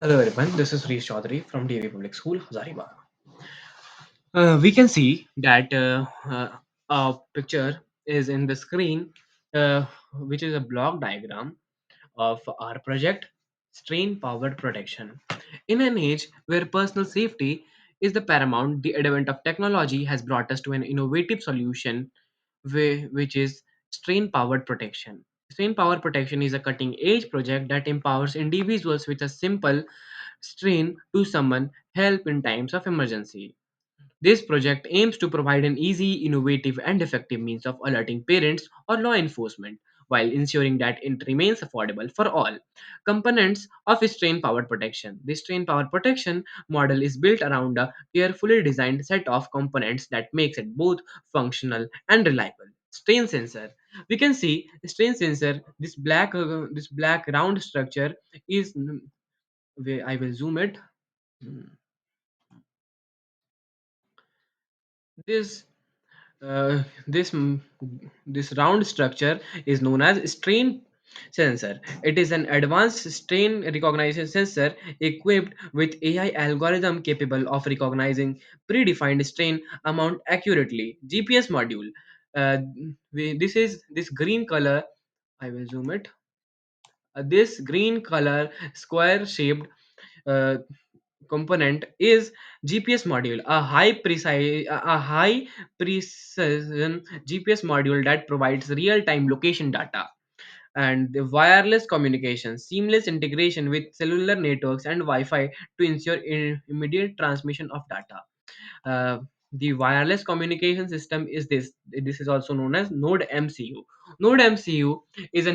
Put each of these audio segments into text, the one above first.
Hello everyone, this is Reese Chaudhary from DAV Public School, Hazaribagh. We can see that a picture is in the screen, which is a block diagram of our project, Strain Powered Protection. In an age where personal safety is the paramount, the advent of technology has brought us to an innovative solution, which is strain powered protection. Strain powered protection is a cutting edge project that empowers individuals with a simple strain to summon help in times of emergency. This project aims to provide an easy, innovative, and effective means of alerting parents or law enforcement while ensuring that it remains affordable for all. Components of strain powered protection. The strain powered protection model is built around a carefully designed set of components that makes it both functional and reliable. Strain sensor. We can see strain sensor. This black round structure is. I will zoom it. Hmm. This this round structure is known as strain sensor. It is an advanced strain recognition sensor equipped with AI algorithm capable of recognizing predefined strain amount accurately. GPS module. This is this green color. I will zoom it. This green color square shaped uh, component is GPS module, a high precision GPS module that provides real time location data and the wireless communication, seamless integration with cellular networks and Wi-Fi to ensure immediate transmission of data. uh, the wireless communication system is this is also known as node MCU. Node MCU is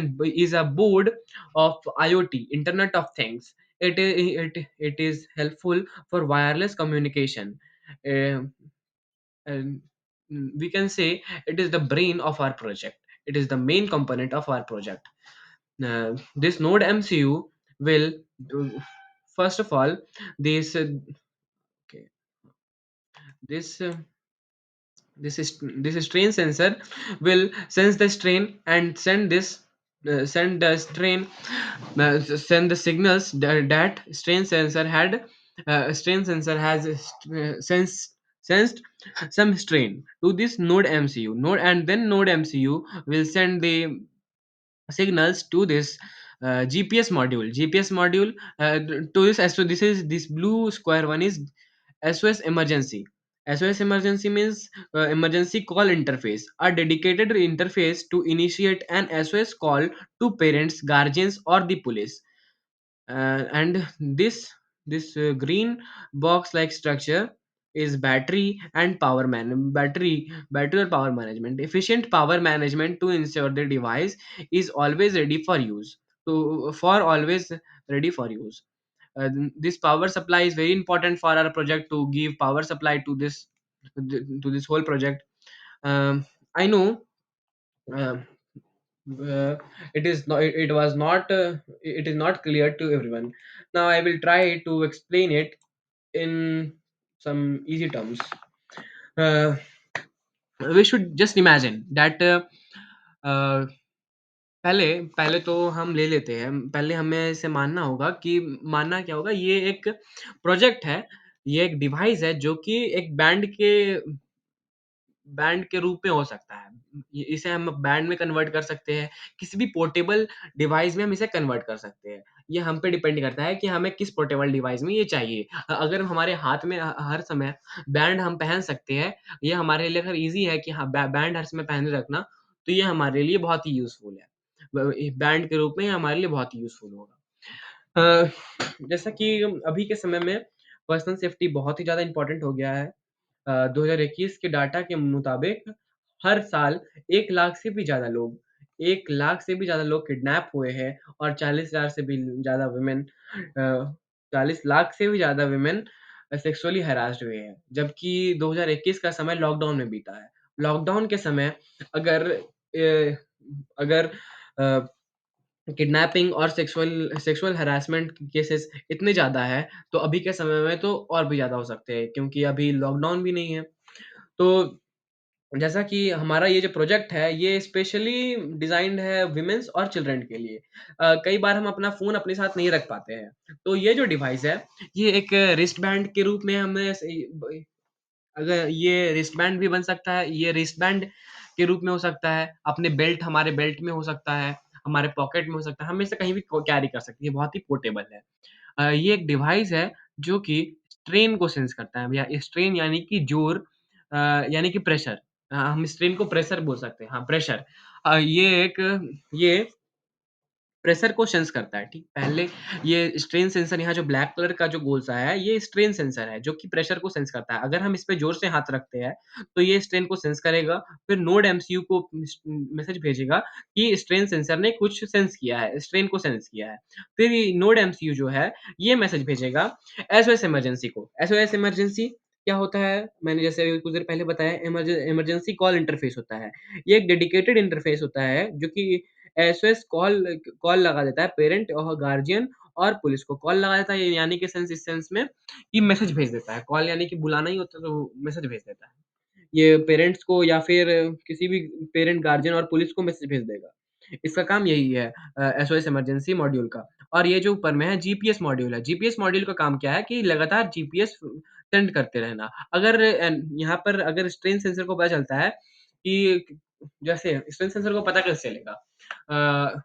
a board of IoT, internet of things. It is helpful for wireless communication. Uh, and we can say it is the brain of our project. It is the main component of our project. This node MCU will first of all this okay this this strain sensor will sense the strain and send the send the signals that strain sensor has sensed some strain to this node MCU node, and then node MCU will send the signals to this GPS module to this. So this blue square one is SOS emergency. SOS emergency means emergency call interface, a dedicated interface to initiate an SOS call to parents, guardians, or the police. And this green box like structure is battery or power management, efficient power management to ensure the device is always ready for use to for always ready for use. This power supply is very important for our project to give power supply to this whole project. I know. um, uh, it is not it was not it is not clear to everyone. Now I will try to explain it in some easy terms. uh, we should just imagine that uh, पहले पहले तो हम ले लेते हैं, पहले हमें इसे मानना होगा कि मानना क्या होगा, ये एक प्रोजेक्ट है, ये एक डिवाइस है जो कि एक बैंड के रूप में हो सकता है। इसे हम बैंड में कन्वर्ट कर सकते हैं, किसी भी पोर्टेबल डिवाइस में हम इसे कन्वर्ट कर सकते हैं। ये हम पे डिपेंड करता है कि हमें किस पोर्टेबल डिवाइस में ये चाहिए। अगर हमारे हाथ में हर समय बैंड हम पहन सकते हैं, ये हमारे लिए अगर ईज़ी है कि हाँ, बैंड हर समय पहने रखना, तो ये हमारे लिए बहुत ही यूज़फुल है। बैंड के रूप में ये हमारे लिए बहुत ही यूज़फुल होगा। अ, जैसा कि अभी के समय में पर्सनल सेफ्टी बहुत ही ज़्यादा इम्पोर्टेंट हो गया है। 2021 के डाटा के मुताबिक हर साल 1 लाख से भी ज़्यादा लोग 1 लाख से भी ज़्यादा लोग किडनैप हुए हैं और 40,000 से भी ज़्यादा वुमेन 40 लाख से भी ज़्यादा वुमेन सेक्सुअली हैरास्ड हुए हैं। जबकि 2021 का समय लॉकडाउन में बीता है। लॉकडाउन के समय अगर अगर अ, किडनैपिंग और सेक्सुअल सेक्सुअल हैरेसमेंट केसेस इतने ज़्यादा है, तो अभी के समय में तो और भी ज़्यादा हो सकते हैं क्योंकि अभी लॉकडाउन भी नहीं है। तो जैसा कि हमारा ये जो प्रोजेक्ट है, ये स्पेशली डिज़ाइंड है वुमेन्स और चिल्ड्रन के लिए। कई बार हम अपना फ़ोन अपने साथ नहीं रख पाते हैं, तो ये जो डिवाइस है, ये एक रिस्ट बैंड के रूप में हमें सही ब अगर ये रिस्टबैंड भी बन सकता है, ये रिस्टबैंड के रूप में हो सकता है, अपने बेल्ट हमारे बेल्ट में हो सकता है, हमारे पॉकेट में हो सकता है, हम इसे कहीं भी को कैरी कर सकते हैं, ये बहुत ही पोर्टेबल है। ये एक डिवाइस है जो कि स्ट्रेन को सेंस करता है या स्ट्रेन यानी कि ज़ोर यानी कि प्रेशर हम स्ट्रेन को प्रेशर बोल सकते हैं, हाँ, प्रेशर। ये प्रेशर को सेंस करता है, ठीक? पहले ये स्ट्रेन सेंसर यहाँ जो ब्लैक कलर का जो गोल-सा है, ये स्ट्रेन सेंसर है, जो कि प्रेशर को सेंस करता है। अगर हम इस पे ज़ोर से हाथ रखते हैं, तो ये स्ट्रेन को सेंस करेगा, फिर नोड एमसीयू को मैसेज भेजेगा कि स्ट्रेन सेंसर ने कुछ सेंस किया है, स्ट्रेन को सेंस किया है। फिर ये नोड एमसीयू जो है, ये मैसेज भेजेगा एसओएस इमरजेंसी को। एसओएस इमरजेंसी क्या होता है? मैंने जैसे अभी कुछ देर पहले बताया इमरजेंसी कॉल इंटरफ़ेस होता है। ये एक डेडिकेटेड इंटरफ़ेस होता है, जो कि एसओएस कॉल कॉल लगा देता है पेरेंट और गार्डियन और पुलिस को कॉल लगा देता है यानी कि सेंस इस सेंस में कि मैसेज भेज देता है। कॉल यानी कि बुलाना ही होता है तो मैसेज भेज देता है। ये पेरेंट्स को या फिर किसी भी पेरेंट, गार्डियन और पुलिस को मैसेज भेज देगा। इसका काम यही है एसओएस इमरजेंसी मॉड्यूल का। और ये जो ऊपर में है जीपीएस मॉड्यूल है। जीपीएस मॉड्यूल का काम क्या है कि लगातार जीपीएस सेंड करते रहना। अगर यहाँ पर अगर स्ट्रेन सेंसर को पता चलता है कि जैसे स्ट्रेन सेंसर को पता कैसे चलेगा? अ,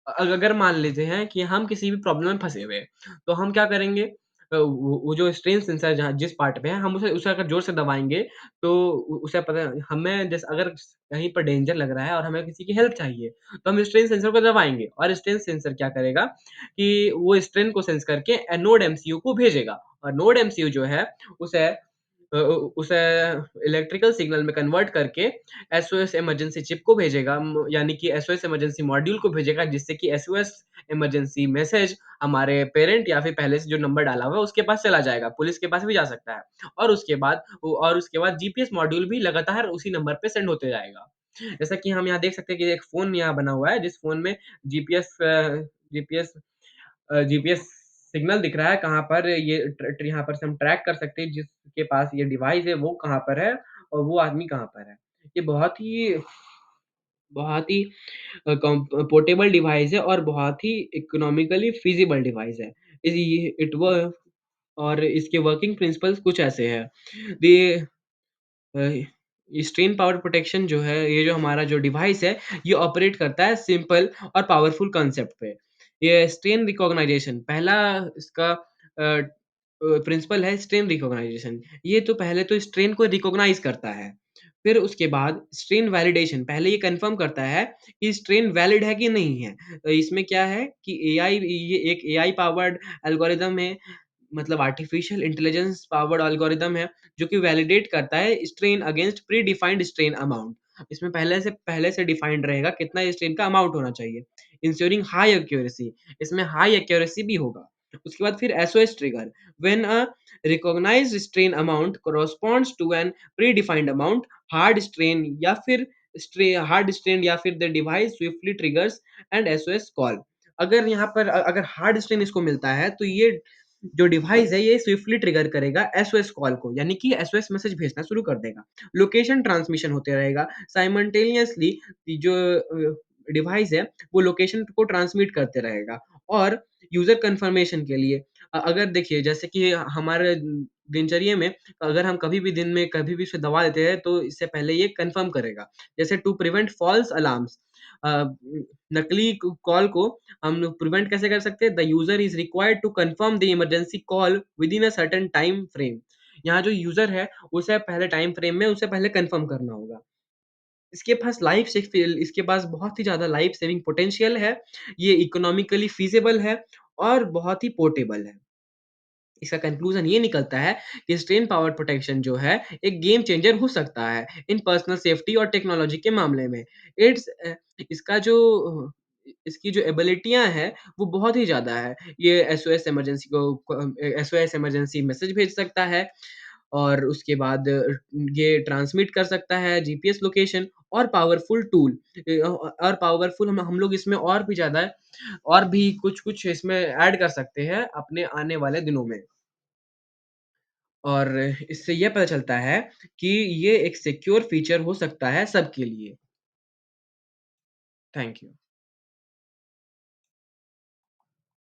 अगर मान लेते हैं कि हम किसी भी प्रॉब्लम में फँसे हुए हैं, तो हम क्या करेंगे वो जो स्ट्रेन सेंसर जहाँ जिस पार्ट पे है हम उसे उसे अगर ज़ोर से दबाएँगे तो उसे पता हमें जैसे अगर कहीं पर डेंजर लग रहा है और हमें किसी की हेल्प चाहिए, तो हम स्ट्रेन सेंसर को दबाएँगे और स्ट्रेन सेंसर क्या करेगा कि वो स्ट्रेन को सेंस करके नोड एमसीयू को भेजेगा और नोड एमसीयू जो है उसे उसे इलेक्ट्रिकल सिग्नल में कन्वर्ट करके एसओएस इमरजेंसी चिप को भेजेगा यानी कि एसओएस इमरजेंसी मॉड्यूल को भेजेगा जिससे कि एसओएस इमरजेंसी मैसेज हमारे पेरेंट या फिर पहले से जो नंबर डाला हुआ है उसके पास चला जाएगा, पुलिस के पास भी जा सकता है। और उसके बाद जीपीएस मॉड्यूल भी लगातार उसी नंबर पे सेंड होते जाएगा। जैसा कि हम यहाँ देख सकते हैं कि एक फ़ोन यहाँ बना हुआ है जिस फ़ोन में जीपीएस जीपीएस जीपीएस सिग्नल दिख रहा है कहाँ पर ये यहाँ पर से हम ट्रैक कर सकते हैं जिसके पास ये डिवाइस है वो कहाँ पर है और वो आदमी कहाँ पर है। ये बहुत ही पोर्टेबल डिवाइस है और बहुत ही इकोनॉमिकली फ़ीज़िबल डिवाइस है। इस ये इट व और इसके वर्किंग प्रिंसिपल्स कुछ ऐसे हैं। The a, strain power protection जो है, ये जो हमारा जो डिवाइस है, ये ऑपरेट करता है सिंपल और पावरफुल कांसेप्ट पे। ये स्ट्रेन रिकॉग्नाइजेशन पहला इसका प्रिंसिपल है स्ट्रेन रिकॉग्नाइजेशन। ये तो पहले तो स्ट्रेन को रिकॉग्नाइज़ करता है। फिर उसके बाद स्ट्रेन वैलिडेशन पहले ये कन्फर्म करता है कि स्ट्रेन वैलिड है कि नहीं है। इसमें क्या है कि एआई ये एक एआई पावर्ड एल्गोरिदम है मतलब आर्टिफिशियल इंटेलिजेंस पावर्ड एल्गोरिदम है, जो कि वैलिडेट करता है strain against pre defined strain amount. इसमें पहले से डिफाइंड रहेगा कितना स्ट्रेन का अमाउंट होना चाहिए, इंश्योरिंग हाई एक्यूरेसी इसमें हाई एक्यूरेसी भी होगा। उसके बाद फिर SOS trigger when a recognised strain amount corresponds to an predefined amount hard strain या फिर the device swiftly triggers and SOS call. अगर यहाँ पर अगर हार्ड स्ट्रेन इसको मिलता है तो ये जो डिवाइस है ये स्विफ्टली ट्रिगर करेगा एसओएस कॉल को यानी कि एसओएस मैसेज भेजना शुरू कर देगा। लोकेशन ट्रांसमिशन होते रहेगा साइमल्टेनियसली जो डिवाइस है वो लोकेशन को ट्रांसमिट करते रहेगा और यूज़र कन्फर्मेशन के लिए अगर देखिए जैसे कि हमारे दिनचर्या में अगर हम कभी भी दिन में कभी भी उसे दबा देते हैं तो इससे पहले ये कन्फर्म करेगा। जैसे टू प्रिवेंट फॉल्स अलार्म्स अ, नकली कॉल को हम लोग प्रिवेंट कैसे कर सकते हैं? The user is required to confirm the emergency call within a certain time frame. यहाँ जो यूज़र है, उसे पहले टाइम फ्रेम में उसे पहले कन्फर्म करना होगा। इसके पास बहुत ही ज़्यादा लाइफ सेविंग पोटेंशियल है, ये इकोनॉमिकली फ़ीज़िबल है और बहुत ही पोर्टेबल है। इसका कंक्लूज़न ये निकलता है कि स्ट्रेन पावर प्रोटेक्शन जो है, एक गेम चेंजर हो सकता है इन पर्सनल सेफ्टी और टेक्नोलॉजी के मामले में। इट्स इसका जो इसकी जो एबिलिटियाँ हैं, वो बहुत ही ज़्यादा है। ये एसओएस इमरजेंसी मैसेज भेज सकता है और उसके बाद ये ट्रांसमिट कर सकता है जीपीएस लोकेशन और पावरफुल टूल और पावरफुल हम लोग इसमें और भी ज़्यादा और भी कुछ-कुछ इसमें ऐड कर सकते हैं अपने आने वाले दिनों में। और इससे ये पता चलता है कि ये एक सिक्योर फीचर हो सकता है सबके लिए। Thank you.